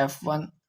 F1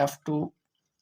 F2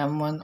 M1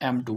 M2.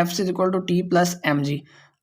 F=T+mg۔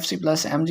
Fc+mg۔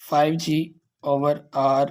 5g/r²،